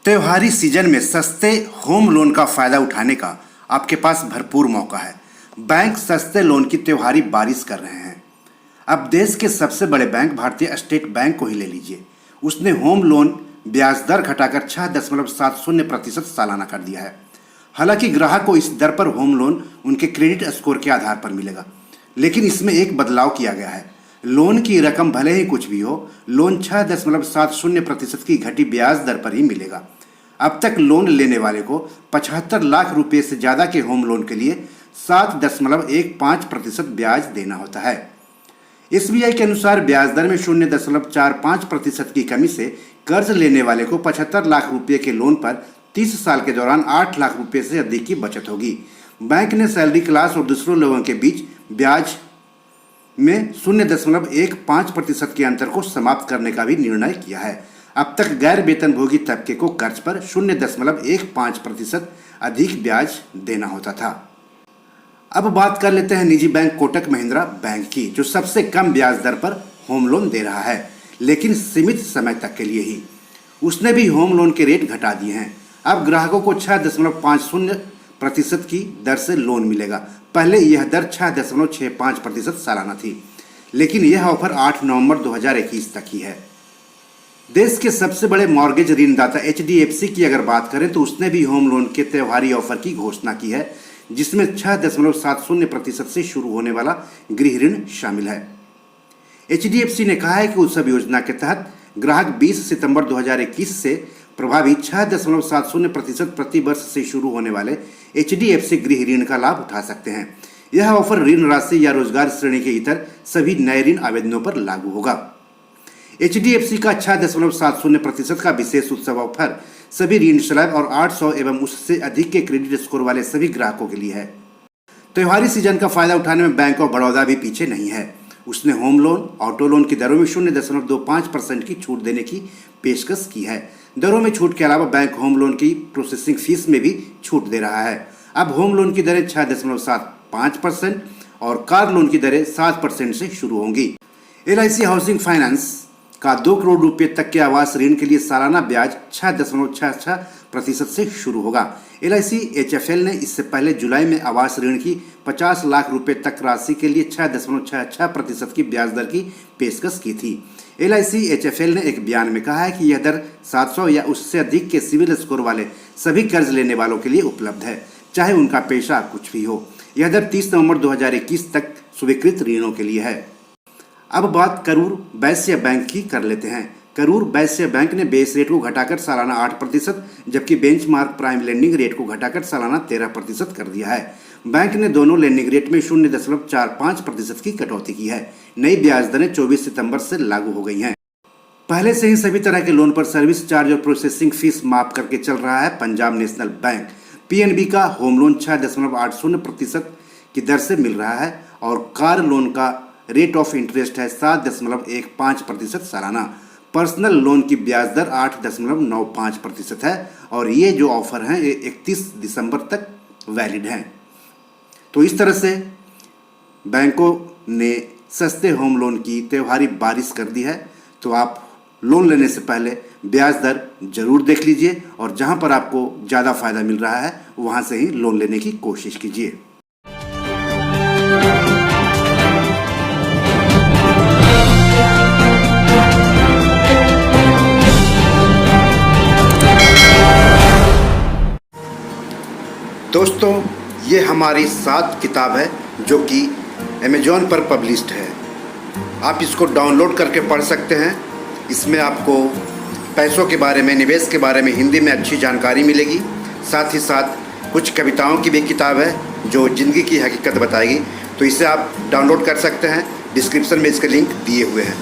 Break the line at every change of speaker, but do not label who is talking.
त्योहारी सीजन में सस्ते होम लोन का फायदा उठाने का आपके पास भरपूर मौका है। बैंक सस्ते लोन की त्योहारी बारिश कर रहे हैं। अब देश के सबसे बड़े बैंक भारतीय स्टेट बैंक को ही ले लीजिए। उसने होम लोन ब्याज दर घटाकर 6.70% सालाना कर दिया है। हालांकि ग्राहक को इस दर पर होम लोन उनके क्रेडिट स्कोर के आधार पर मिलेगा, लेकिन इसमें एक बदलाव किया गया है। लोन की रकम भले ही कुछ भी हो, लोन 6.70% की घटी ब्याज दर पर ही मिलेगा। अब तक लोन लेने वाले को 75 लाख रुपए से ज़्यादा के होम लोन के लिए 7.15% ब्याज देना होता है। एसबीआई के अनुसार ब्याज दर में 0.45% की कमी से कर्ज लेने वाले को 75 लाख रुपए के लोन पर 30 साल के दौरान 8 लाख रुपए से अधिक की बचत होगी। बैंक ने सैलरी क्लास और दूसरों लोगों के बीच ब्याज में 0.15% के अंतर को समाप्त करने का भी निर्णय किया है। अब तक गैर वेतनभोगी तबके को कर्ज पर 0.15% अधिक ब्याज देना होता था। अब बात कर लेते हैं निजी बैंक कोटक महिंद्रा बैंक की, जो सबसे कम ब्याज दर पर होम लोन दे रहा है, लेकिन सीमित समय तक के लिए ही। उसने भी होम लोन के रेट घटा दिए हैं। अब ग्राहकों को 6.50% की दर से लोन मिलेगा। पहले यह दर 6.65% सालाना थी, लेकिन यह ऑफर 8 नवंबर 2021 तक ही है। देश के सबसे बड़े मॉर्गेज ऋणदाता HDFC की अगर बात करें तो उसने भी होम लोन के त्योहारी ऑफर की घोषणा की है, जिसमें 6.70% से शुरू होने वाला गृह ऋण शामिल है। HDFC ने कहा है कि उत्सव योजना के तहत ग्राहक 20 सितंबर 2021 से प्रभावी 6.70% प्रति वर्ष से शुरू होने वाले HDFC गृह ऋण का लाभ उठा सकते हैं। यह ऑफर ऋण राशि या रोजगार श्रेणी के इतर सभी नए ऋण आवेदनों पर लागू होगा। HDFC का 6.70% का विशेष उत्सव ऑफर सभी ऋण स्लैब और 800 एवं उससे अधिक के क्रेडिट स्कोर वाले सभी ग्राहकों के लिए है। त्योहारी सीजन का फायदा उठाने में बैंक ऑफ बड़ौदा भी पीछे नहीं है। उसने होम लोन, ऑटो लोन की दरों में 0.25% की छूट देने की पेशकश की है। दरों में छूट के अलावा बैंक होम लोन की प्रोसेसिंग फीस में भी छूट दे रहा है। अब होम लोन की दरें 6.75% और कार लोन की दरें 7% से शुरू होंगी। LIC हाउसिंग फाइनेंस का 2 करोड़ रुपए तक के आवास ऋण के लिए सालाना ब्याज 6.66% से शुरू होगा। LIC HFL ने इससे पहले जुलाई में आवास ऋण की 50 लाख रुपए तक राशि के लिए 6.66% की ब्याज दर की पेशकश की थी। LIC HFL ने एक बयान में कहा है कि यह दर 700 या उससे अधिक के सिविल स्कोर वाले सभी कर्ज लेने वालों के लिए उपलब्ध है, चाहे उनका पेशा कुछ भी हो। यह दर 30 नवंबर 2021 तक स्वीकृत ऋणों के लिए है। अब बात करूर वैश्य बैंक की कर लेते हैं। करूर वैश्य बैंक ने बेस रेट को घटाकर सालाना 8%, जबकि बेंचमार्क प्राइम लेंडिंग रेट को घटाकर सालाना 13% कर दिया है। बैंक ने दोनों लेंडिंग रेट में 0.45% की कटौती की है। नई ब्याज दरें 24 सितंबर से लागू हो गई हैं। पहले से ही सभी तरह के लोन पर सर्विस चार्ज और प्रोसेसिंग फीस माफ करके चल रहा है पंजाब नेशनल बैंक। PNB का होम लोन 6.80% की दर से मिल रहा है और कार लोन का रेट ऑफ इंटरेस्ट है 7.15% सालाना। पर्सनल लोन की ब्याज दर 8.95% है और ये जो ऑफर हैं 31 दिसंबर तक वैलिड हैं। तो इस तरह से बैंकों ने सस्ते होम लोन की त्योहारी बारिश कर दी है। तो आप लोन लेने से पहले ब्याज दर जरूर देख लीजिए और जहां पर आपको ज़्यादा फायदा मिल रहा है वहां से ही लोन लेने की कोशिश कीजिए। दोस्तों, ये हमारी 7 किताब है जो कि अमेज़ॉन पर पब्लिश्ड है। आप इसको डाउनलोड करके पढ़ सकते हैं। इसमें आपको पैसों के बारे में, निवेश के बारे में हिंदी में अच्छी जानकारी मिलेगी। साथ ही साथ कुछ कविताओं की भी किताब है जो ज़िंदगी की हकीकत बताएगी। तो इसे आप डाउनलोड कर सकते हैं। डिस्क्रिप्शन में इसके लिंक दिए हुए हैं।